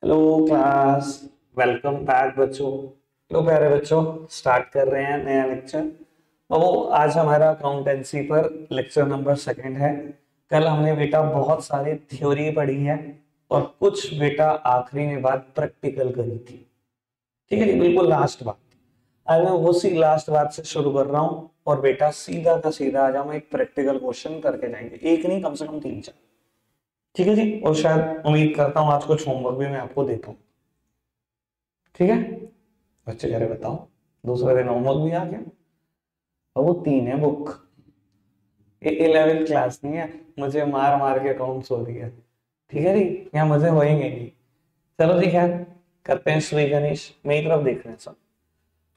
Hello class. Welcome back बच्चों। लो प्यारे बच्चों, स्टार्ट कर रहे हैं नया लेक्चर। बाबू, आज हमारा अकाउंटेंसी पर लेक्चर नंबर सेकंड है। कल हमने बेटा बहुत सारी थ्योरी पढ़ी है और कुछ बेटा आखिरी में बात प्रैक्टिकल करी थी। ठीक है जी, बिल्कुल लास्ट बात। आज मैं उसी लास्ट बात से शुरू कर रहा हूँ और बेटा सीधा का सीधा आज हम एक प्रैक्टिकल क्वेश्चन करके जाएंगे, एक नहीं कम से कम तीन चार। ठीक है जी, और शायद उम्मीद करता हूँ आज कुछ होमवर्क भी मैं आपको देता हूँ। ठीक है बच्चे, कह रहे बताओ दूसरे दिन होमवर्क भी आ गया। और वो तीन है बुक, 11th क्लास नहीं है। मुझे मार मार के अकाउंट्स हो रही है। ठीक है जी, यहाँ मजे होएंगे नहीं। चलो जी, खैर करते हैं श्री गणेश, मेरी तरफ देख रहे हैं सब।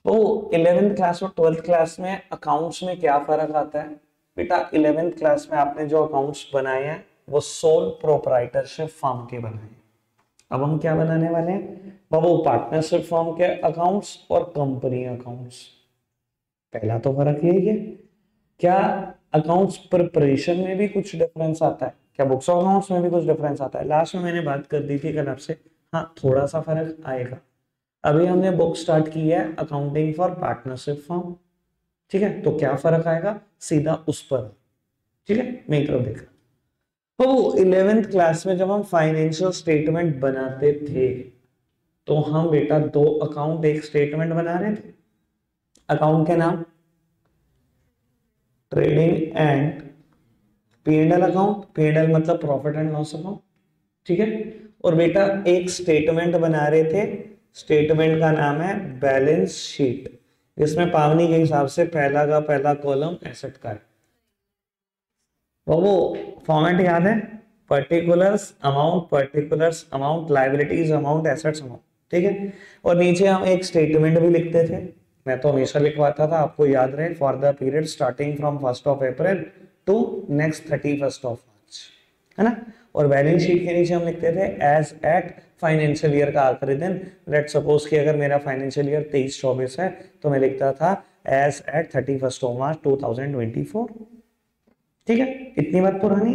तो 11th क्लास और 12th क्लास में अकाउंट्स में क्या फर्क आता है बेटा? 11th क्लास में आपने जो अकाउंट्स बनाए हैं वो सोल प्रोप्राइटरशिप फर्म के बनाए हैं। अब हम क्या बनाने वाले हैं बाबू? पार्टनरशिप फर्म के अकाउंट्स और कंपनी अकाउंट्स। पहला तो फर्क यही है। क्या अकाउंट्स प्रिपरेशन में भी कुछ डिफरेंस आता है? क्या बुक्स ऑफ अकाउंट्स में भी कुछ डिफरेंस आता है? लास्ट में मैंने बात कर दी थी कल आपसे। हाँ, थोड़ा सा फर्क आएगा। अभी हमने बुक स्टार्ट की है अकाउंटिंग फॉर पार्टनरशिप फर्म। ठीक है, तो क्या फर्क आएगा सीधा उस पर। ठीक है, मेरी तरफ देखा। तो 11th क्लास में जब हम फाइनेंशियल स्टेटमेंट बनाते थे तो हम बेटा दो अकाउंट एक स्टेटमेंट बना रहे थे। अकाउंट के नाम trading and P&L account. P&L मतलब प्रॉफिट एंड लॉस अकाउंट। ठीक है, और बेटा एक स्टेटमेंट बना रहे थे। स्टेटमेंट का नाम है बैलेंस शीट, जिसमें पावनी के हिसाब से पहला का पहला कॉलम एसेट का है। वो फॉर्मेट याद है? Particulars amount liabilities amount assets amount. ठीक है, और नीचे हम एक स्टेटमेंट भी लिखते थे। मैं तो हमेशा लिखवाता था, आपको याद रहे, for the period starting from 1 to next 31 है ना। और बैलेंस शीट के नीचे हम लिखते थे एज एट फाइनेंशियल ईयर का आखिरी दिन। लेट सपोज कि अगर मेरा फाइनेंशियल ईयर 23-24 है तो मैं लिखता था एज एट 31 मार्च 2024। ठीक है, इतनी बात पुरानी।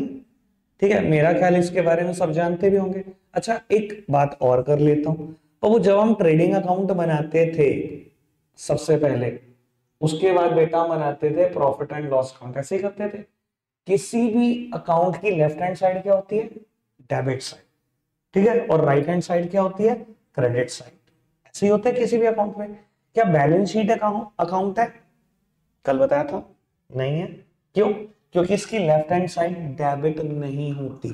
ठीक है, मेरा ख्याल इसके बारे में सब जानते भी होंगे। अच्छा, एक बात और कर लेता हूं। तो वो जब हम ट्रेडिंग अकाउंट बनाते थे सबसे पहले, उसके बाद बेटा हम बनाते थे प्रॉफिट एंड लॉस अकाउंट। ऐसे ही करते थे। किसी भी अकाउंट की लेफ्ट हैंड साइड क्या होती है? Debit side. ठीक है, और राइट हैंड साइड क्या होती है? Credit side. ऐसे ही होता है किसी भी अकाउंट में। क्या बैलेंस शीट अकाउंट है? कल बताया था नहीं है। क्यों? क्योंकि इसकी लेफ्ट हैंड साइड डेबिट नहीं होती।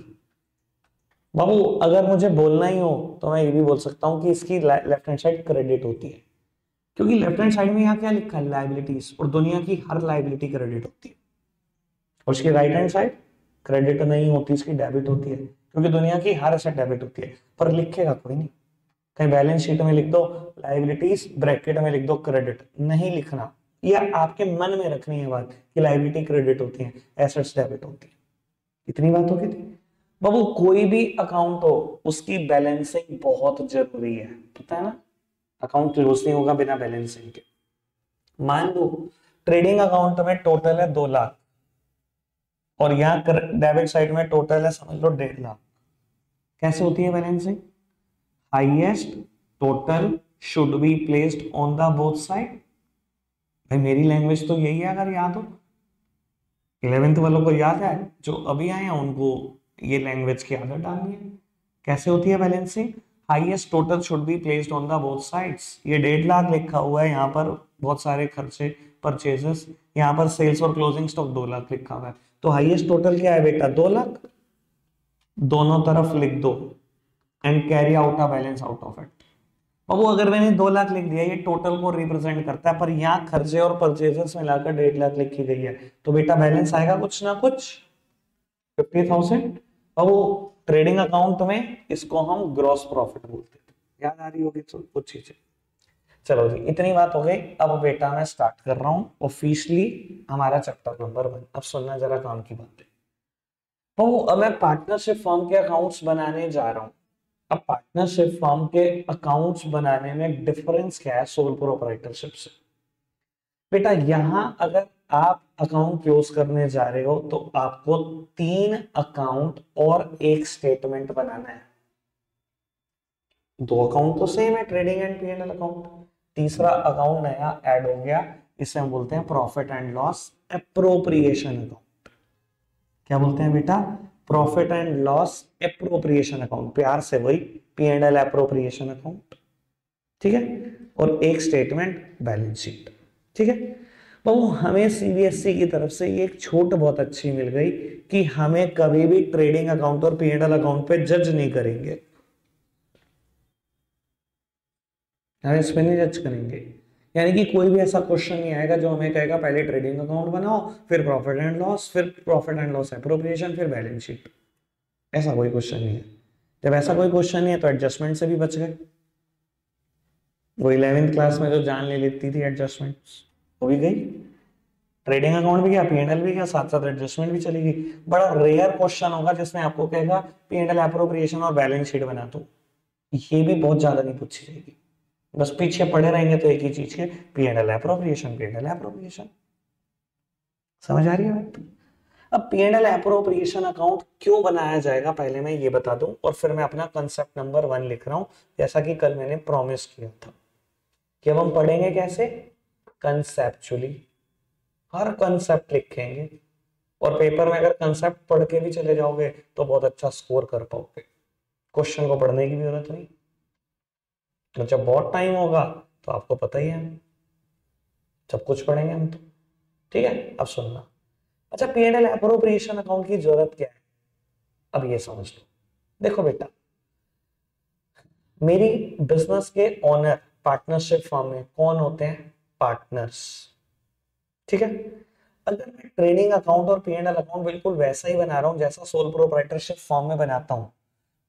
बाबू, अगर मुझे बोलना ही हो तो मैं ये भी बोल सकता हूं कि इसकी लेफ्ट हैंड साइड क्रेडिट होती है। क्योंकि लेफ्ट हैंड साइड में यहाँ क्या लिखा है? लाइबिलिटीज, और दुनिया की हर लाइबिलिटी क्रेडिट होती है। और उसकी राइट हैंड साइड क्रेडिट नहीं होती, इसकी डेबिट होती है। क्योंकि दुनिया की हर एसेट डेबिट होती है, पर लिखेगा कोई नहीं। कहीं बैलेंस शीट में लिख दो लाइबिलिटीज, ब्रैकेट में लिख दो क्रेडिट, नहीं लिखना। या आपके मन में रखनी है बात कि लाइबिलिटी क्रेडिट होती है, एसेट्स डेबिट होती है। इतनी बात होगी थी बाबू। कोई भी अकाउंट हो उसकी बैलेंसिंग बहुत जरूरी है, पता है ना। अकाउंट क्लोज नहीं होगा बिना बैलेंसिंग के। मान लो ट्रेडिंग अकाउंट में टोटल है 2 लाख और यहाँ डेबिट साइड में टोटल है समझ लो 1.5 लाख। कैसे होती है balancing? Highest total should be placed on the both side. भाई मेरी लैंग्वेज तो यही है, अगर याद हो। 11th वालों को याद है, जो अभी आए हैं उनको ये लैंग्वेज की आदत डालनी है। कैसे होती है balancing? Highest total should be placed on the both sides. ये 1.5 लाख लिखा हुआ है, यहाँ पर बहुत सारे खर्चे परचेजेस, यहाँ पर सेल्स और क्लोजिंग स्टॉक 2 लाख लिखा हुआ है। तो हाईएस्ट टोटल क्या है बेटा? 2 लाख। दोनों तरफ लिख दो and carry out a balance out of it. अब वो अगर मैंने 2 लाख लिख दिया, ये टोटल को रिप्रेजेंट करता है, पर यहाँ खर्चे और परचेजेस मिलाकर 1.5 लाख लिखी गई है, तो बेटा बैलेंस आएगा कुछ ना कुछ 50,000। अब वो ट्रेडिंग अकाउंट में इसको हम ग्रॉस प्रॉफिट बोलते थे। याद आ रही होगी तो कुछ चीजें। चलो जी, इतनी बात हो गई। अब बेटा मैं स्टार्ट कर रहा हूँ ऑफिशियली हमारा चैप्टर नंबर 1। अब सुनना जरा काम की बात है। तो अब मैं पार्टनरशिप फर्म के अकाउंट्स बनाने जा रहा हूँ। अब पार्टनरशिप फर्म के अकाउंट्स बनाने में डिफरेंस क्या है सोल प्रोप्राइटरशिप से? बेटा यहां अगर आप अकाउंट क्लोज करने जा रहे हो तो आपको 3 अकाउंट और एक स्टेटमेंट बनाना है। दो अकाउंट तो सेम है, trading and P and L account. तीसरा अकाउंट नया ऐड हो गया, इसे हम बोलते हैं profit and loss appropriation account. क्या बोलते हैं बेटा? Profit and loss appropriation account, प्यार से वही P and L appropriation account. ठीक है, और एक स्टेटमेंट बैलेंस शीट। ठीक है, तो हमें सीबीएसई की तरफ से ये एक छूट बहुत अच्छी मिल गई कि हमें कभी भी ट्रेडिंग अकाउंट और पी एंड एल अकाउंट पे जज नहीं करेंगे, हम इस पे नहीं जज करेंगे। यानी कि कोई भी ऐसा क्वेश्चन नहीं आएगा जो हमें कहेगा पहले ट्रेडिंग अकाउंट बनाओ, फिर प्रॉफिट एंड लॉस, फिर प्रॉफिट एंड लॉस एप्रोप्रिएशन, फिर बैलेंस शीट। ऐसा कोई क्वेश्चन नहीं है। जब ऐसा कोई क्वेश्चन नहीं है तो एडजस्टमेंट से भी बच गए। वो 11th क्लास में जो जान ले लेती थी एडजस्टमेंट्स, वो भी गई। ट्रेडिंग अकाउंट भी गया, पीएनएल भी गया, साथ साथ एडजस्टमेंट भी चली गई। बड़ा रेयर क्वेश्चन होगा जिसमें आपको कहेगा पीएनएल एप्रोप्रिएशन और बैलेंस शीट बना दो, ये भी बहुत ज्यादा नहीं पूछी जाएगी। बस पीछे पड़े रहेंगे तो एक ही चीज के पीएनएल एप्रोप्रिएशन, पीएनएल एप्रोप्रिएशन। समझ आ रही है बात? अब पीएनएल एप्रोप्रिएशन अकाउंट क्यों बनाया जाएगा पहले मैं ये बता दूं, और फिर मैं अपना कंसेप्ट नंबर 1 लिख रहा हूं, जैसा कि कल मैंने प्रॉमिस किया था कि अब हम पढ़ेंगे कैसे, कंसेप्चुअली। हर कंसेप्ट लिखेंगे, और पेपर में अगर कंसेप्ट पढ़ के भी चले जाओगे तो बहुत अच्छा स्कोर कर पाओगे, क्वेश्चन को पढ़ने की भी जरूरत नहीं। तो जब बहुत टाइम होगा तो आपको पता ही है, सब कुछ पढ़ेंगे हम तो। ठीक है, अब सुनना। अच्छा, पीएनएल एप्रोप्रिएशन अकाउंट की जरूरत क्या है, अब ये समझ लो। देखो बेटा, मेरी बिजनेस के ओनर पार्टनरशिप फॉर्म में कौन होते हैं? पार्टनर्स। ठीक है, अगर मैं ट्रेडिंग अकाउंट और पीएनएल अकाउंट बिल्कुल वैसा ही बना रहा हूं जैसा सोल प्रोप्राइटरशिप फॉर्म में बनाता हूं,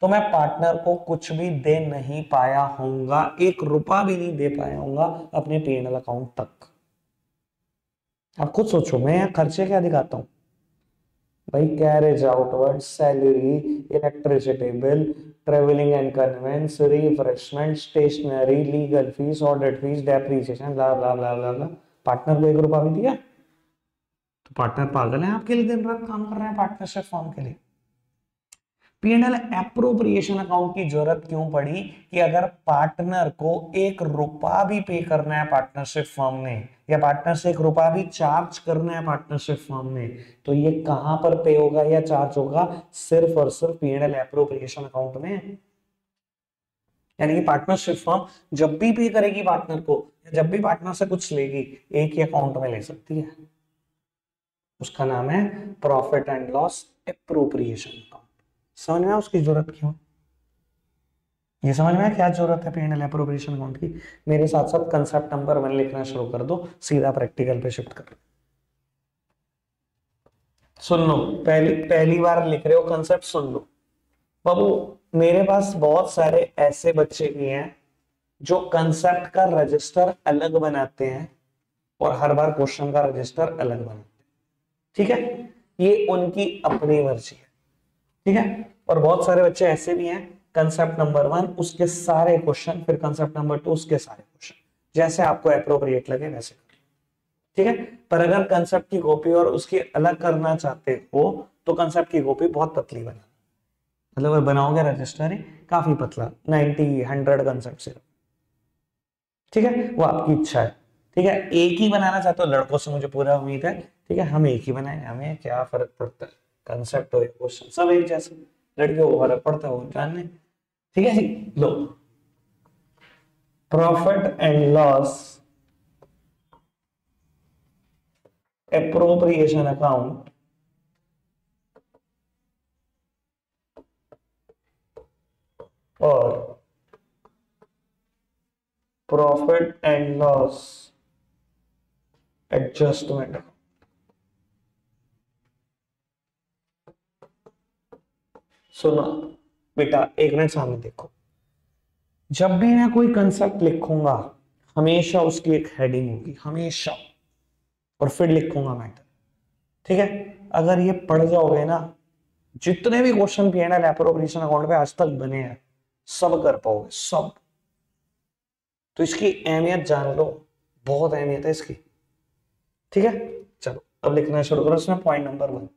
तो मैं पार्टनर को कुछ भी दे नहीं पाया होऊंगा, एक रुपया भी नहीं दे पाया होऊंगा अपने पीएनएल अकाउंट तक। आप खुद सोचो, मैं यहाँ खर्चे क्या दिखाता हूँ भाई? Carriage outward, salary, electricity bill, travelling and conveyance, refreshment, stationery, legal fees, audit fees, depreciation, blah blah blah blah blah. Partner को एक रुपया भी दिया? तो पार्टनर पागल है आपके लिए, दिन रात काम कर रहे हैं पार्टनरशिप फॉर्म के लिए। पीएनएल एप्रोप्रिएशन अकाउंट की जरूरत क्यों पड़ी? कि अगर पार्टनर को एक रुपया भी पे करना है पार्टनरशिप फर्म ने, या पार्टनर से एक रुपया भी चार्ज करना है पार्टनरशिप फर्म ने, तो ये कहां पर पे होगा या चार्ज होगा? सिर्फ और सिर्फ पीएनएल एप्रोप्रिएशन अकाउंट में। यानी कि पार्टनरशिप फर्म जब भी पे करेगी पार्टनर को, या जब भी पार्टनर से कुछ लेगी, एक ही अकाउंट में ले सकती है। उसका नाम है profit and loss appropriation account. समझ में आया उसकी जरूरत क्यों? ये समझ में आया क्या जरूरत है पीएनएल एप्रोप्रिएशन अकाउंट की? मेरे साथ साथ कंसेप्ट नंबर 1 लिखना शुरू कर दो, सीधा प्रैक्टिकल पे शिफ्ट कर। सुन लो, पहली पहली बार लिख रहे हो कंसेप्ट, सुन लो बाबू। मेरे पास बहुत सारे ऐसे बच्चे भी हैं जो कंसेप्ट का रजिस्टर अलग बनाते हैं और हर बार क्वेश्चन का रजिस्टर अलग बनाते हैं। ठीक है, ये उनकी अपनी मर्जी है। ठीक है, और बहुत सारे बच्चे ऐसे भी हैं, कंसेप्ट नंबर 1 उसके सारे क्वेश्चन, फिर कंसेप्ट नंबर 2 उसके सारे क्वेश्चन, जैसे आपको अप्रोप्रिएट लगे वैसे। ठीक है, पर अगर कंसेप्ट की कॉपी और उसकी अलग करना चाहते हो तो कंसेप्ट की कॉपी बहुत पतली बना, मतलब बनाओगे रजिस्टर ही काफी पतला, 90-100 कंसेप्ट से। ठीक है, वो आपकी इच्छा है। ठीक है, एक ही बनाना चाहते हो, लड़कों से मुझे पूरा उम्मीद है, ठीक है, हम एक ही बनाए, हमें क्या फर्क पड़ता है, कंसेप्ट हो या क्वेश्चन सब एक जैसे। लड़कियों को फर्क पड़ता है वो जानने। ठीक है जी, लो, profit and loss appropriation account और प्रॉफिट एंड लॉस एडजस्टमेंट। सुनो बेटा, एक मिनट सामने देखो, जब भी मैं कोई कंसेप्ट लिखूंगा हमेशा उसकी एक हेडिंग होगी, हमेशा, और फिर लिखूंगा मैटर। ठीक है, अगर ये पढ़ जाओगे ना, जितने भी क्वेश्चन पीएनएल एप्रोप्रिएशन अकाउंट पे आज तक बने हैं सब कर पाओगे, सब। तो इसकी अहमियत जान लो, बहुत अहमियत है इसकी। ठीक है, चलो अब लिखना शुरू करो इसमें पॉइंट नंबर 1।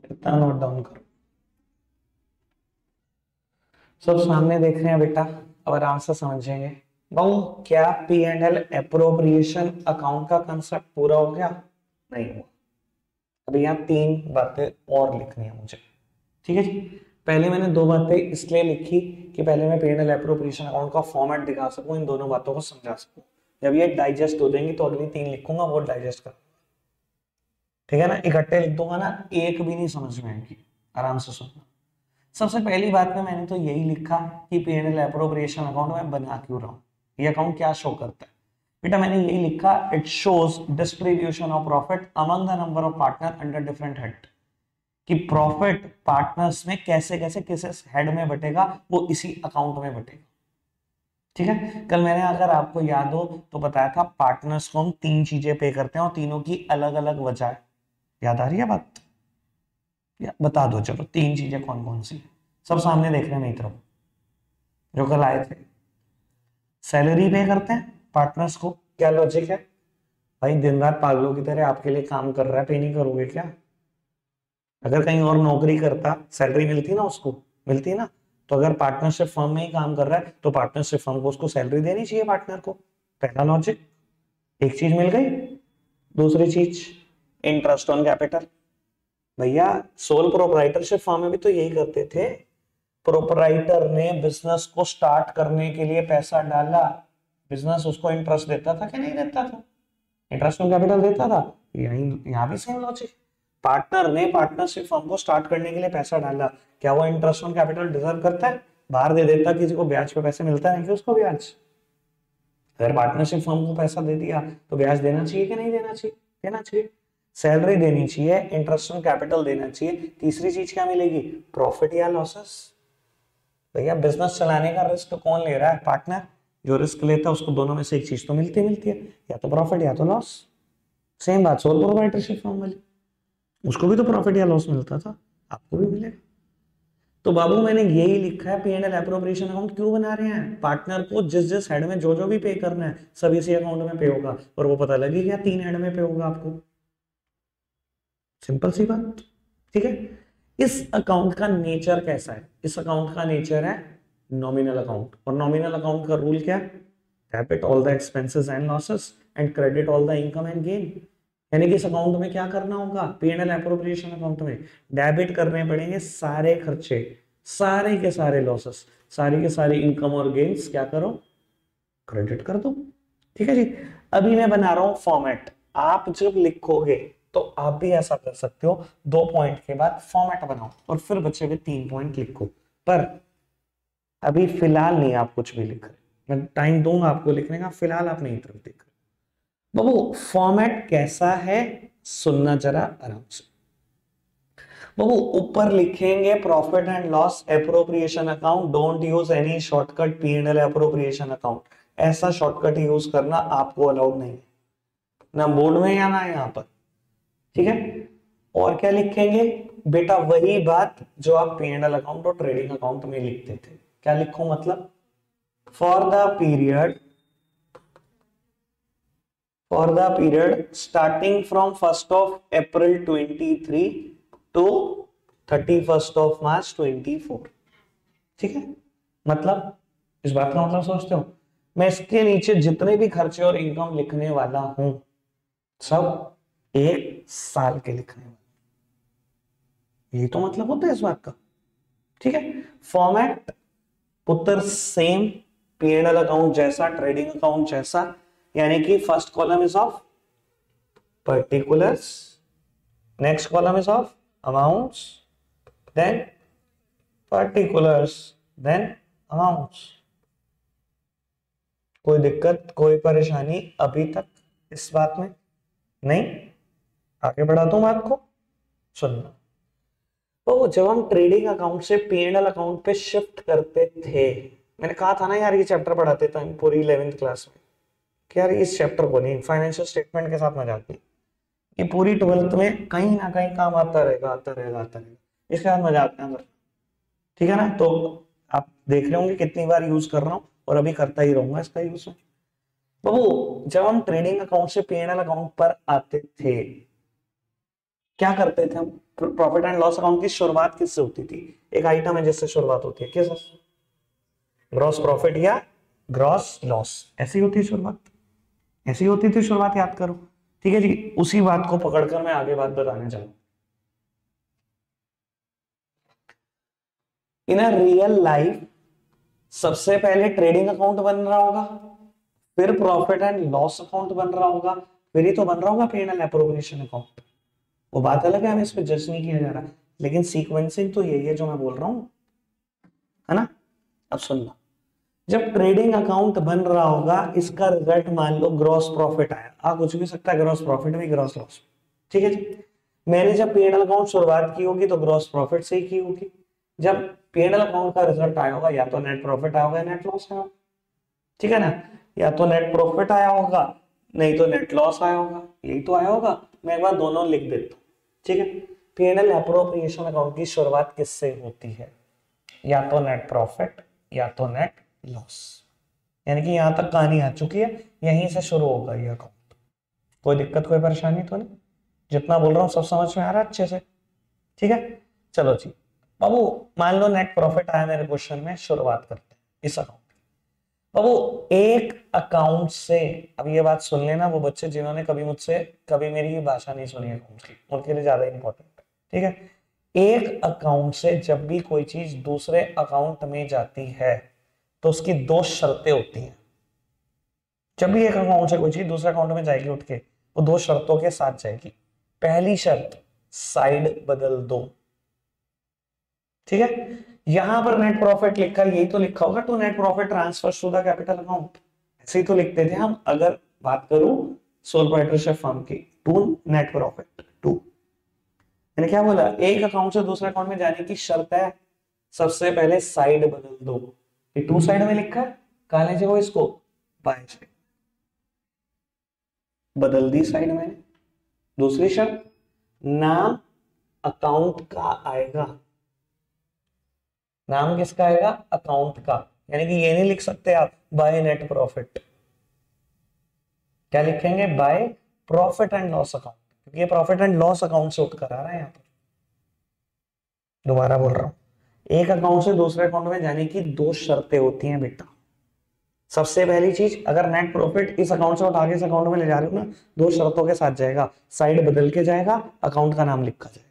इतना नोट डाउन करो, सब सामने देख रहे हैं बेटा, अब आराम से समझेंगे। बहु क्या P and L appropriation account का कंसेप्ट पूरा हो गया? नहीं हुआ। अभी यहाँ तीन बातें और लिखनी है मुझे, ठीक है जी। पहले मैंने दो बातें इसलिए लिखी कि पहले मैं P and L appropriation account का फॉर्मेट दिखा सकूं, इन दोनों बातों को समझा सकूं। जब ये डाइजेस्ट हो जाएंगी तो अगली तीन लिखूंगा, वो डाइजेस्ट कर, ठीक है ना। इकट्ठे लिख दूंगा ना, एक भी नहीं समझ में आएगी, आराम से सुनना। सबसे पहली बात में मैंने तो यही लिखा कि P and L appropriation account में बना क्यों रहा हूं, ये अकाउंट क्या शो करता है बेटा। मैंने यही लिखा, it shows distribution of profit among the number of partner under different head, कि प्रॉफिट पार्टनर्स में कैसे कैसे किस हेड में बटेगा, वो इसी अकाउंट में बटेगा, ठीक है। कल मैंने अगर आपको याद हो तो बताया था पार्टनर्स को हम तीन चीजें पे करते हैं और तीनों की अलग अलग वजह है। याद आ रही है बात? या बता दो चलो, तीन चीजें कौन कौन सी? सब सामने देख रहे हैं मेरी तरफ, जो कल आए थे। सैलरी पे करते हैं पार्टनर्स को, क्या लॉजिक है भाई? दिन रात पागलों की तरह आपके लिए काम कर रहा है, पे नहीं करोगे क्या? अगर कहीं और नौकरी करता, सैलरी मिलती ना उसको, मिलती ना। तो अगर पार्टनरशिप फर्म में ही काम कर रहा है तो पार्टनरशिप फर्म को उसको सैलरी देनी चाहिए पार्टनर को। पहला लॉजिक, एक चीज मिल गई। दूसरी चीज, इंटरेस्ट ऑन कैपिटल। भैया सोल प्रोप्राइटरशिप फर्म में भी तो यही करते थे, प्रोप्राइटर ने बिजनेस को स्टार्ट करने के लिए पैसा डाला, बिजनेस उसको इंटरेस्ट देता था कि नहीं देता था? इंटरेस्ट ऑन कैपिटल देता था। यहाँ भी सेम लॉजिक, पार्टनर ने पार्टनरशिप फर्म को स्टार्ट करने के लिए पैसा डाला, क्या वो इंटरेस्ट ऑन कैपिटल डिजर्व करता है? बाहर दे देता, किसी को ब्याज पे पैसे मिलता है नहीं कि उसको ब्याज। अगर पार्टनरशिप फर्म को पैसा दे दिया तो ब्याज देना चाहिए कि नहीं देना चाहिए? देना चाहिए। सैलरी देनी चाहिए, इंटरेस्ट ऑन कैपिटल देना चाहिए। तीसरी चीज क्या मिलेगी? प्रॉफिट या लॉसेस। भैया बिजनेस चलाने का रिस्क कौन ले रहा है? पार्टनर। जो रिस्क लेता है उसको दोनों में से एक चीज तो मिलती है, या तो प्रॉफिट या तो लॉस। सेम बात सोल प्रोप्राइटरशिप फर्म वाली, उसको भी तो प्रॉफिट या लॉस मिलता था, आपको भी मिलेगा। तो बाबू मैंने यही लिखा है, P and L appropriation account क्यों बना रहे हैं? पार्टनर को जिस जिस हेड में जो जो भी पे करना है सब इसी अकाउंट में पे होगा, और वो पता लगे क्या तीन हेड में पे होगा आपको। सिंपल सी बात, ठीक है। इस अकाउंट का नेचर कैसा है? इस अकाउंट का नेचर है नॉमिनल अकाउंट, और नॉमिनल अकाउंट का रूल क्या है? Debit all the expenses and losses and credit all the income and gain. यानी कि इस अकाउंट में क्या करना होगा? P and L appropriation account में डेबिट करने पड़ेंगे सारे खर्चे, सारे के सारे लॉसेस, सारी के सारी इनकम और गेन्स क्या करो? क्रेडिट कर दो, ठीक है जी। अभी मैं बना रहा हूं फॉर्मेट, आप जब लिखोगे तो आप भी ऐसा कर सकते हो, दो पॉइंट के बाद फॉर्मेट बनाओ और फिर बचे हुए तीन पॉइंट लिखो। पर अभी फिलहाल नहीं आप कुछ भी लिख रहे, मैं टाइम दूंगा आपको लिखने का, फिलहाल आप नहीं तरफ देख रहे। बाबू फॉर्मेट कैसा है सुनना जरा आराम से। बाबू ऊपर लिखेंगे profit and loss appropriation account, don't use any shortcut P and L appropriation account. ऐसा शॉर्टकट यूज करना आपको अलाउड नहीं है, ना बोर्ड में या ना यहाँ पर, ठीक है। और क्या लिखेंगे बेटा? वही बात जो आप पी एंड एल अकाउंट और ट्रेडिंग अकाउंट में लिखते थे। क्या लिखो मतलब? For the period starting from 1st of April 23 to 31st of March 24, ठीक है। मतलब इस बात का मतलब समझते हो? मैं इसके नीचे जितने भी खर्चे और इनकम लिखने वाला हूं सब एक साल के लिखने वाला, यही तो मतलब होता है इस बात का, ठीक है। फॉर्मेट पुत्र same, P and L account जैसा, ट्रेडिंग अकाउंट जैसा, यानी कि first column is of particulars, next column is of amounts, then particulars, then amounts. कोई दिक्कत, कोई परेशानी अभी तक इस बात में नहीं? आगे बढ़ाता हूं बात को, सुनना। तो जब हम ट्रेडिंग अकाउंट से P&L अकाउंट पे शिफ्ट करते थे, मैंने कहा था ना यार ये चैप्टर पढ़ाते थे पूरी 11th क्लास में कि यार इस चैप्टर को नहीं, फाइनेंशियल स्टेटमेंट के साथ मजाक नहीं, ये पूरी 12th में कहीं ना कहीं काम आता रहेगा, आता रहेगा, आता रहेगा, इसके साथ मजाक ना करना, ठीक है ना? तो आप देख रहे होंगे कितनी बार यूज कर रहा हूं और अभी करता ही रहूंगा इसका यूज में। बाबू जब हम ट्रेडिंग अकाउंट से P&L अकाउंट पर आते थे, क्या करते थे हम? प्रॉफिट एंड लॉस अकाउंट की शुरुआत किससे होती थी? एक आइटम है जिससे शुरुआत होती है, किस? ग्रॉस प्रॉफिट या ग्रॉस लॉस, ऐसी होती है शुरुआत, ऐसी होती थी शुरुआत, याद करो, ठीक है जी। उसी बात को पकड़कर मैं आगे बात बताने चाहूँ। इन अ रियल लाइफ सबसे पहले ट्रेडिंग अकाउंट बन रहा होगा, फिर प्रॉफिट एंड लॉस अकाउंट बन रहा होगा, फिर ही तो बन रहा होगा P&L एप्रोप्रिएशन अकाउंट। वो बात अलग है, हमें इस पे जज नहीं किया जा रहा, लेकिन सीक्वेंसिंग तो यही है जो मैं बोल रहा हूं, है ना? अब सुनना, जब ट्रेडिंग अकाउंट बन रहा होगा, इसका रिजल्ट मान लो ग्रॉस प्रॉफिट आया, आ कुछ भी सकता है, ग्रॉस प्रॉफिट भी, ग्रॉस लॉस, ठीक है जी। मैंने जब P&L अकाउंट शुरुआत की होगी तो ग्रॉस प्रॉफिट से ही की होगी, जब P&L अकाउंट का रिजल्ट आया होगा या तो नेट प्रॉफिट आया होगा, नेट लॉस आया होगा, ठीक है ना? या तो नेट प्रॉफिट आया होगा, नहीं तो नेट लॉस आया होगा, यही तो आया होगा। मैं एक बार दोनों लिख देता हूं, ठीक है? P&L एप्रोप्रिएशन अकाउंट की शुरुआत किससे होती है? या तो नेट प्रॉफिट या तो नेट लॉस, यानी कि यहां तक कहानी आ चुकी है, यहीं से शुरू होगा ये अकाउंट। कोई दिक्कत, कोई परेशानी तो नहीं? जितना बोल रहा हूं सब समझ में आ रहा है अच्छे से, ठीक है? चलो जी बाबू, मान लो नेट प्रॉफिट आया मेरे क्वेश्चन में, शुरुआत करते हैं इस अकाउंट। बाबू एक अकाउंट से, अब ये बात सुन लेना वो बच्चे जिन्होंने कभी मुझसे, कभी मेरी भाषा नहीं सुनी अकाउंट की, उनके लिए ज्यादा इंपॉर्टेंट है, ठीक है? एक अकाउंट से जब भी कोई चीज दूसरे अकाउंट में जाती है तो उसकी दो शर्तें होती हैं। जब भी एक अकाउंट से कोई चीज दूसरे अकाउंट में जाएगी उठ के, वो दो शर्तों के साथ जाएगी। पहली शर्त, साइड बदल दो, ठीक है? यहां पर नेट प्रॉफिट लिखा, यही तो लिखा होगा, to net profit transfer to the capital account, ऐसे ही तो लिखते थे हम। अगर बात करूं सोल प्रोप्राइटरशिप फर्म की, टू नेट प्रॉफिट, टू, मैंने क्या बोला? एक अकाउंट से दूसरे अकाउंट में जाने की शर्त है सबसे पहले साइड बदल दो। ये टू साइड में लिखा है, कहां ले जाओ इसको? बाय साइड, बदल दी साइड में। दूसरी शर्त, नाम अकाउंट का आएगा, नाम किसका आएगा? अकाउंट का, यानी कि ये नहीं लिख सकते आप बाय नेट प्रॉफिट, क्या लिखेंगे? By profit and loss account, क्योंकि ये प्रॉफिट एंड लॉस अकाउंट से उठकर आ रहा है। यहां पर दोबारा बोल रहा हूं, एक अकाउंट से दूसरे अकाउंट में जाने की दो शर्तें होती हैं बेटा। सबसे पहली चीज, अगर नेट प्रॉफिट इस अकाउंट से उठा के इस अकाउंट में ले जा रहे हो ना, दो शर्तों के साथ जाएगा, साइड बदल के जाएगा, अकाउंट का नाम लिखा जाएगा।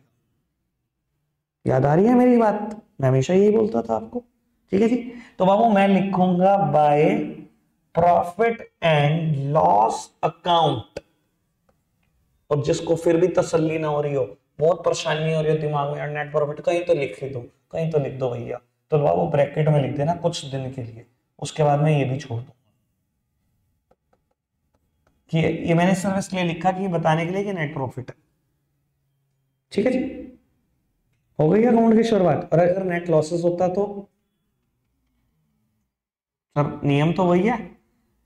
याद आ रही है मेरी बात? मैं हमेशा यही बोलता था आपको, ठीक है जी। तो बाबू मैं लिखूंगा by profit and loss account, और जिसको फिर भी तसल्ली ना हो रही हो, बहुत परेशानी हो रही हो दिमाग में, नेट प्रॉफिट कहीं तो लिख ही दो, कहीं तो लिख दो भैया, तो बाबू ब्रैकेट में लिख देना कुछ दिन के लिए, उसके बाद में ये भी छोड़ दूंगा कि ये मैंने सिर्फ इसलिए लिखा कि बताने के लिए कि नेट प्रॉफिट है, ठीक है जी। हो गई अकाउंट की शुरुआत। और अगर नेट लॉसेस होता तो सर नियम तो वही है,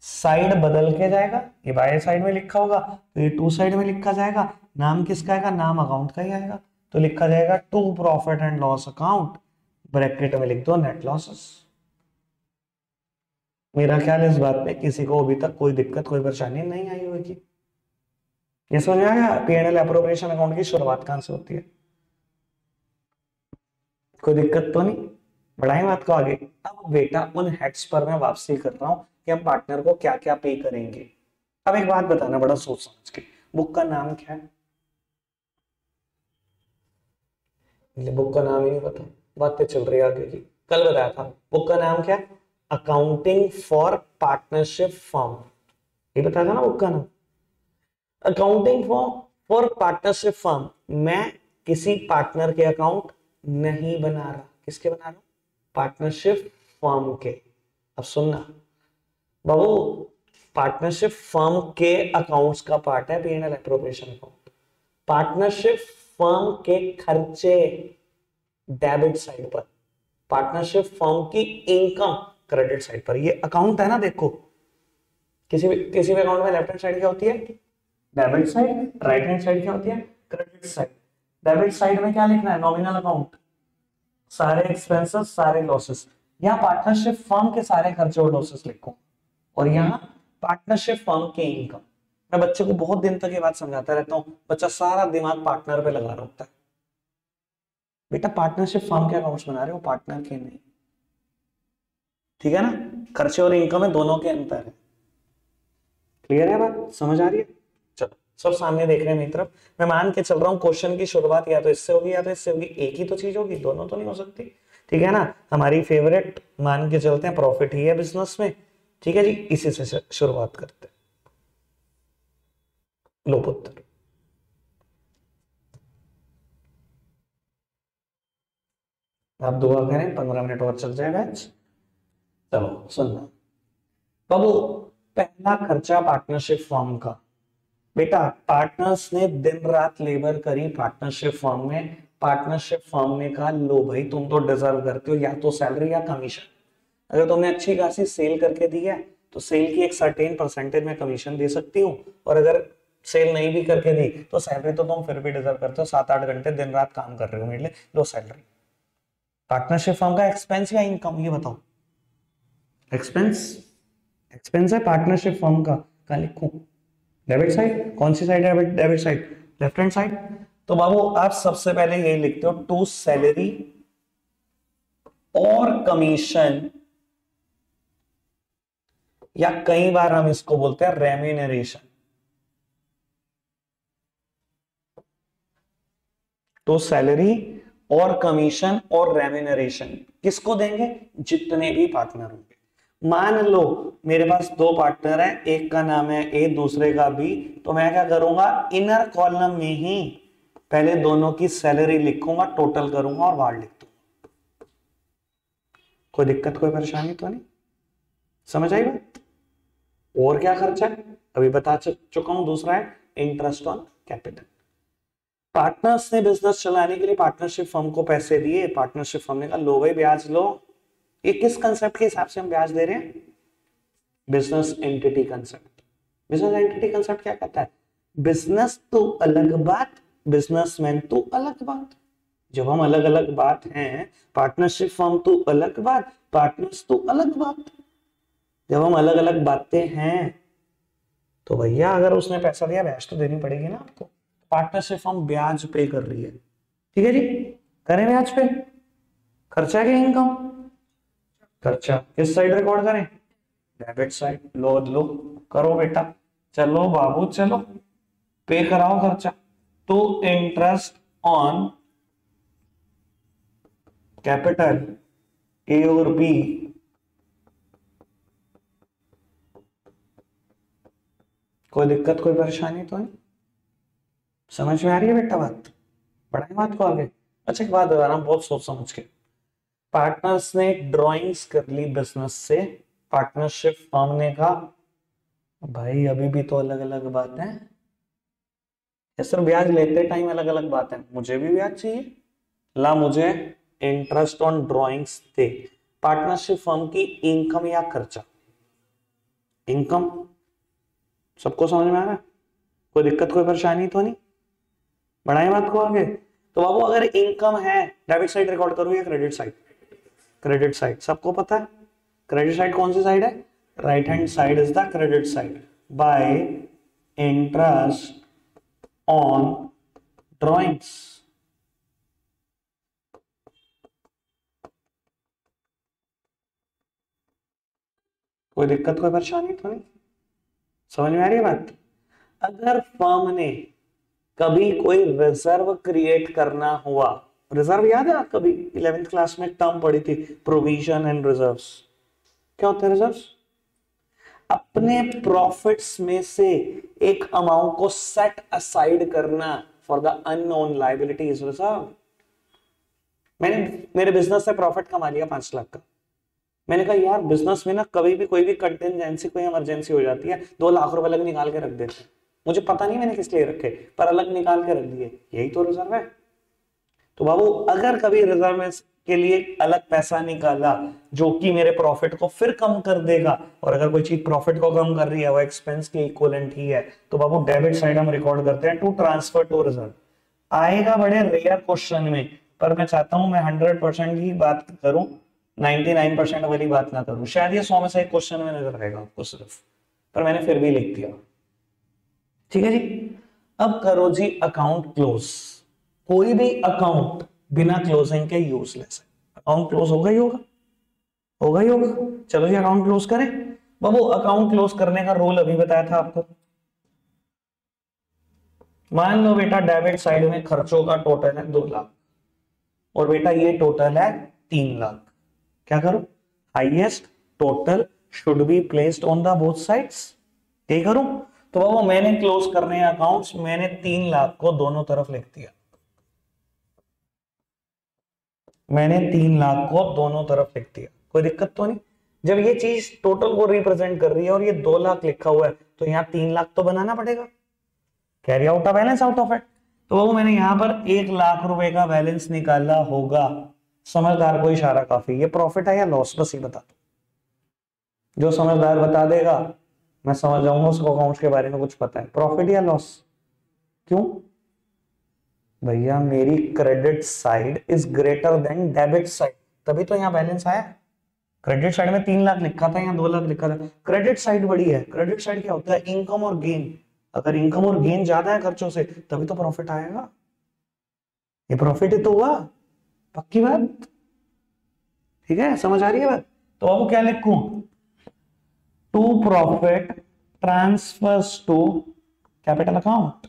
साइड बदल के जाएगा, ये बाय साइड में लिखा होगा तो ये टू साइड में लिखा जाएगा, नाम किसका आएगा? नाम अकाउंट का ही आएगा, तो लिखा जाएगा to profit and loss account, bracket में लिख दो नेट लॉसेस। मेरा ख्याल है इस बात पे किसी को अभी तक कोई दिक्कत, कोई परेशानी नहीं आई होगी। ये समझ में आया P&L एप्रोप्रिएशन अकाउंट की शुरुआत कहां से होती है? कोई दिक्कत तो नहीं? बढ़ाएं बात को आगे। अब बेटा उन हेड्स पर मैं वापसी कर रहा हूं कि हम पार्टनर को क्या क्या पे करेंगे। अब एक बात बताना बड़ा सोच समझ के, बुक का नाम क्या है? बुक का नाम ही नहीं पता, बातें चल रही है आगे की। कल बताया था बुक का नाम क्या है? अकाउंटिंग फॉर पार्टनरशिप फर्म, ये बताया था ना बुक का नाम। अकाउंटिंग फॉर पार्टनरशिप फर्म, मैं किसी पार्टनर के अकाउंट नहीं बना रहा। किसके बना रहा हूं? पार्टनरशिप फर्म के। अब सुनना बाबू, पार्टनरशिप फर्म के अकाउंट्स का पार्ट है P&L appropriation account. Partnership firm के खर्चे डेबिट साइड पर, पार्टनरशिप फर्म की इनकम क्रेडिट साइड पर। ये अकाउंट है ना, देखो किसी भी अकाउंट में लेफ्ट हैंड साइड क्या होती है? Debit side. Right hand side क्या होती है? Credit side. डेबिट साइड में क्या लिखना है? नॉमिनल अकाउंट, सारे एक्सपेंसेस, सारे लॉसेस। यहाँ पार्टनरशिप फर्म के सारे खर्चे और लॉसेस लिखो, और यहाँ पार्टनरशिप फर्म की इनकम। मैं बच्चे को बहुत दिन तक ये बात समझाता रहता हूँ, बच्चा सारा दिमाग पार्टनर पे लगा रखता है। बेटा पार्टनरशिप फर्म के अकाउंट्स बना रहे हो, पार्टनर के नहीं। ठीक है ना? खर्चे और इनकम है, दोनों के अंतर है। क्लियर है बात? समझ आ रही है? चलो सब सामने देख रहे हैं मेरी तरफ। मैं मान के चल रहा हूँ क्वेश्चन की शुरुआत या तो इससे होगी या तो इससे होगी, एक ही तो चीज होगी, दोनों तो नहीं हो सकती। ठीक है ना? हमारी फेवरेट मान के चलते हैं, प्रॉफिट ही है बिजनेस में। ठीक है जी, इसी से शुरुआत करते हैं। लो पुत्र, आप दुआ करें 15 मिनट और चल जाएगा। चलो सुनना बाबू, पहला खर्चा पार्टनरशिप फर्म का। बेटा पार्टनर्स ने दिन रात लेबर करी पार्टनरशिप फर्म में, पार्टनरशिप फर्म ने कहा लो भाई तुम तो डिजर्व करते हो या तो सैलरी या कमीशन। अगर तुमने अच्छी खासी सेल करके दी है तो सेल की एक सर्टेन परसेंटेज में कमीशन दे सकती हूँ, और अगर सेल नहीं भी करके दी तो सैलरी तो तुम फिर भी डिजर्व करते हो। 7-8 घंटे दिन रात काम कर रहे हो मेरे लिए, लो सैलरी। पार्टनरशिप फर्म का एक्सपेंस या इनकम, ये बताओ। एक्सपेंस, एक्सपेंस है पार्टनरशिप फर्म का। कहां लिखूं? Debit side. कौन सी साइड है debit side? Left hand side. तो बाबू आप सबसे पहले यही लिखते हो, टू सैलरी और कमीशन, या कई बार हम इसको बोलते हैं रेम्यूनरेशन। तो सैलरी और कमीशन और रेम्यूनरेशन किसको देंगे? जितने भी पार्टनर होंगे। मान लो मेरे पास दो पार्टनर है, एक का नाम है ए, दूसरे का बी, तो मैं क्या करूंगा? इनर कॉलम में ही पहले दोनों की सैलरी लिखूंगा, टोटल करूंगा और बाहर लिख दूंगा। कोई दिक्कत, कोई परेशानी तो नहीं? समझ आई बात? और क्या खर्चा है अभी बता चुका हूं। दूसरा है इंटरेस्ट ऑन कैपिटल। पार्टनर्स ने बिजनेस चलाने के लिए पार्टनरशिप फर्म को पैसे दिए, पार्टनरशिप फर्म ने कहा लो भाई ब्याज लो। ये किस कंसेप्ट के हिसाब से हम ब्याज दे रहे हैं? Business entity concept. Business entity concept क्या कहता है? बिजनेस तो अलग बात, बिजनेसमैन तो अलग बात। जब हम अलग अलग बात हैं, पार्टनरशिप फर्म तो अलग बात, पार्टनर्स तो अलग बात। जब हम अलग अलग बातें हैं तो भैया अगर उसने पैसा दिया ब्याज तो देनी पड़ेगी ना आपको। पार्टनरशिप फर्म ब्याज पे कर रही है। ठीक है जी, करें ब्याज पे। खर्चा के इनकम, खर्चा किस साइड रिकॉर्ड करें? Debit side. लो लो करो बेटा, चलो बाबू चलो, पे कराओ खर्चा। तो इंटरेस्ट ऑन कैपिटल ए और बी, कोई दिक्कत कोई परेशानी तो नहीं? समझ में आ रही है बेटा बात? बढ़ाए बात को आगे। अच्छा एक बात बता रहा हूं, बहुत सोच समझ के। पार्टनर्स ने ड्राइंग्स कर ली बिजनेस से, पार्टनरशिप फर्म ने कहा भाई अभी भी तो अलग अलग बात है, सर ब्याज लेते टाइम अलग अलग बात है, मुझे भी ब्याज चाहिए, ला मुझे interest on drawings they. Partnership firm की इनकम या खर्चा? इनकम। सबको समझ में आ रहा है? कोई दिक्कत कोई परेशानी तो नहीं? बढ़ाए बात को आगे। तो बाबू अगर इनकम है, डेबिट साइड रिकॉर्ड करूं या क्रेडिट साइड? Credit side. सबको पता है क्रेडिट साइड कौन सी साइड है? Right hand side is the credit side. Bye interest on drawings. कोई दिक्कत कोई परेशानी तो नहीं? समझ में आ रही है बात? अगर फर्म ने कभी कोई रिजर्व क्रिएट करना हुआ, रिजर्व याद है कभी 11th क्लास में टर्म पढ़ी थी, प्रोविजन एंड रिजर्व्स। क्या होते हैं रिजर्व्स? अपने प्रॉफिट्स में से एक अमाउंट को सेट असाइड करना for the unknown liabilities reserve. मैंने मेरे बिजनेस से प्रॉफिट कमा लिया 5 लाख का। मैंने कहा यार बिजनेस में ना कभी भी कोई भी कंटिजेंसी, कोई इमरजेंसी हो जाती है, 2 लाख रुपए अलग निकाल के रख देते हैं। मुझे पता नहीं मैंने किस लिए रखे, पर अलग निकाल के रख दिए, यही तो रिजर्व है। तो बाबू अगर कभी रिजर्व में के लिए अलग पैसा निकाला जो कि मेरे प्रॉफिट को फिर कम कर देगा, और अगर कोई चीज प्रॉफिट को कम कर रही है वो एक्सपेंस के इक्विवेलेंट ही है, तो बाबू डेबिट साइड हम रिकॉर्ड करते हैं टू ट्रांसफर टू रिजर्व। आएगा बड़े रेयर क्वेश्चन में, पर मैं चाहता हूं मैं 100% ही बात करूं, 99% वाली बात ना करूं। शायद ये 100 में से एक क्वेश्चन में नजर आएगा आपको सिर्फ, पर मैंने फिर भी लिख दिया। ठीक है जी। अब करो जी अकाउंट क्लोज। कोई भी अकाउंट बिना क्लोजिंग के यूजलेस है। अकाउंट क्लोज होगा ही होगा, होगा ही होगा। चलो जी अकाउंट क्लोज करें। बाबू अकाउंट क्लोज करने का रूल अभी बताया था आपको। मान लो बेटा डेबिट साइड में खर्चों का टोटल है 2 लाख, और बेटा ये टोटल है 3 लाख। क्या करो, highest total should be placed on the both sides. यही करूं तो बाबू मैंने क्लोज करने अकाउंट्स, मैंने 3 लाख को दोनों तरफ लिख दिया। मैंने 3 लाख को दोनों तरफ लिख दिया, कोई दिक्कत तो नहीं। जब ये चीज टोटल को रिप्रेजेंट कर रही है और ये 2 लाख लिखा हुआ है, तो यहाँ 3 लाख तो बनाना पड़ेगा, carry out a balance out of it. तो वो मैंने यहां पर 1 लाख रुपए का बैलेंस निकाला होगा। समझदार को इशारा काफी। ये प्रॉफिट है या लॉस, बस ये बता दो। जो समझदार बता देगा मैं समझ जाऊंगा उसको अकाउंट्स के बारे में कुछ पता है। प्रॉफिट या लॉस? क्यों भैया, मेरी credit side is greater than debit side, तभी तो यहाँ बैलेंस आया। क्रेडिट साइड में 3 लाख लिखा था, यहाँ 2 लाख लिखा था। क्रेडिट साइड बड़ी है। क्रेडिट साइड क्या होता है, इनकम और गेन। अगर इनकम और गेन ज्यादा है खर्चों से, तभी तो प्रॉफिट आएगा। ये प्रॉफिट ही तो हुआ, पक्की बात। ठीक है, समझ आ रही है बात? तो अब क्या लिखूं, to profit transfers to capital account.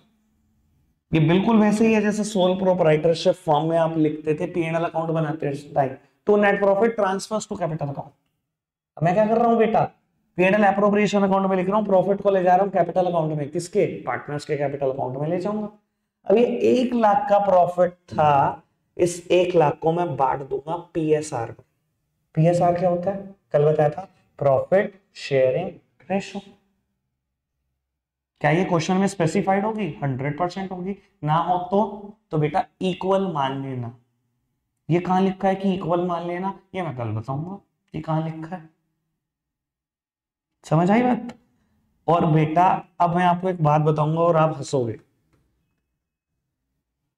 ये बिल्कुल वैसे ही है जैसे सोल प्रोप्राइटरशिप फॉर्म में आप लिखते थे P&L अकाउंट बनाते टाइम, तो net profit transfers to capital account. मैं क्या कर रहा हूं बेटा, P&L एप्रोप्रिएशन अकाउंट में लिख रहा हूं, प्रॉफिट को ले जा रहा हूं कैपिटल अकाउंट में। किसके, पार्टनर्स के कैपिटल अकाउंट में ले जाऊंगा। अब ये 1 लाख का प्रॉफिट था, इस 1 लाख को मैं बांट दूंगा PSR में। PSR क्या होता है, कल बताया था, प्रॉफिट शेयरिंग रेशो। क्या ये क्वेश्चन में स्पेसिफाइड होगी? 100% होगी। ना हो तो बेटा इक्वल मान लेना। ये कहां लिखा है कि इक्वल मान लेना, ये मैं कल बताऊंगा कि कहां लिखा है। समझ आई बात? और बेटा अब मैं आपको एक बात बताऊंगा और आप हंसोगे,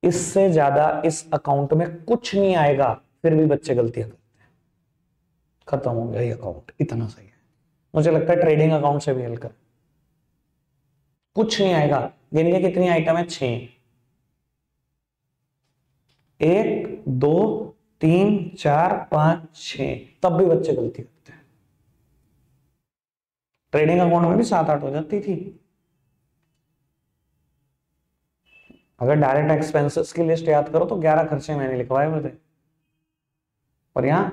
इससे ज्यादा इस अकाउंट में कुछ नहीं आएगा, फिर भी बच्चे गलतियां करते हैं। खत्म हो गया ये अकाउंट, इतना सही है। मुझे लगता है ट्रेडिंग अकाउंट से भी हल्का। कुछ नहीं आएगा। गिनिए कितनी आइटम है, 6। 1 2 3 4 5 6, तब भी बच्चे गलती करते हैं। ट्रेडिंग अकाउंट में भी 7-8 हो जाती थी। अगर डायरेक्ट एक्सपेंसेस की लिस्ट याद करो तो 11 खर्चे मैंने लिखवाए हुए थे, और यहां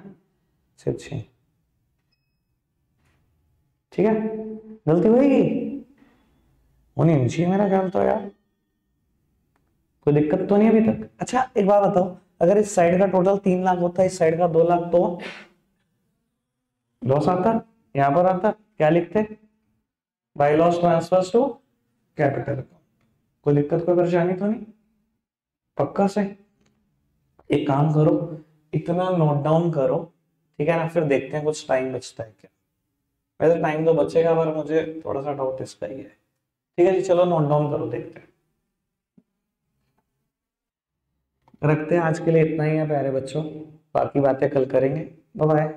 सिर्फ 6। ठीक है, गलती होगी, होनी नहीं चाहिए मेरा ख्याल तो यार। कोई दिक्कत तो नहीं अभी तक? अच्छा एक बात बताओ, अगर इस साइड का टोटल 3 लाख होता है, इस साइड का 2 लाख, तो लॉस आता, यहां पर आता, क्या लिखते, by loss transfers to capital account. कोई दिक्कत, कोई परेशानी तो नहीं? पक्का से? एक काम करो, इतना नोट डाउन करो, ठीक है ना, फिर देखते हैं कुछ टाइम बचता है क्या। वैसे टाइम तो बचेगा, पर मुझे थोड़ा सा डाउट इसका ही है। ठीक है जी, चलो नोट डाउन करो, देखते हैं। रखते हैं आज के लिए इतना ही है प्यारे बच्चों, बाकी बातें कल करेंगे। Bye bye.